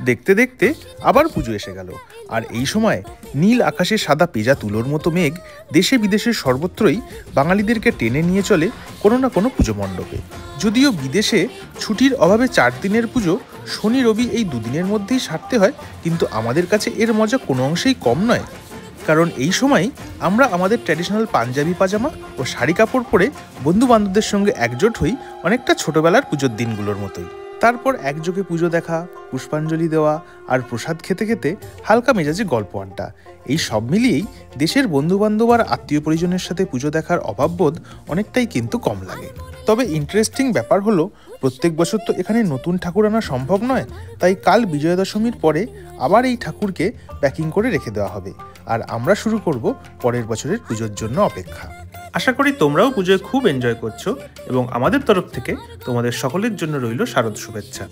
দেখতে দেখতে আবার পুজো এসে গেল। আর এই সময় নীল আকাশে সাদা পেঁজা তুলোর মতো মেঘ দেশে বিদেশের সর্বত্রই বাঙালিদেরকে টেনে নিয়ে চলে কোনো না কোনো পুজো মণ্ডপে। যদিও বিদেশে ছুটির অভাবে 4 দিনের পুজো শনি রবি এই দুদিনের মধ্যেই সারতে হয়, কিন্তু আমাদের কাছে এর মজা কোনো অংশেই কম নয়। কারণ এই সময় আমরা আমাদের ট্র্যাডিশনাল পাঞ্জাবি পাজামা ও শাড়ি কাপড় পরে বন্ধু বান্ধবদের সঙ্গে একজোট হই, অনেকটা ছোটবেলার পুজোর দিনগুলোর মতোই। তারপর একযোগে পুজো দেখা, পুষ্পাঞ্জলি দেওয়া আর প্রসাদ খেতে খেতে হালকা মেজাজে গল্প আড্ডা, এই সব মিলিয়েই দেশের বন্ধুবান্ধব আর আত্মীয় পরিজনের সাথে পুজো দেখার অভাববোধ অনেকটাই কিন্তু কম লাগে। তবে ইন্টারেস্টিং ব্যাপার হলো, প্রত্যেক বছর তো এখানে নতুন ঠাকুর আনা সম্ভব নয়, তাই কাল বিজয়া দশমীর পরে আবার এই ঠাকুরকে প্যাকিং করে রেখে দেওয়া হবে, আর আমরা শুরু করব পরের বছরের পুজোর জন্য অপেক্ষা। আশা করি তোমরাও পুজোয় খুব এনজয় করছো এবং আমাদের তরফ থেকে তোমাদের সকলের জন্য রইল শারদ শুভেচ্ছা।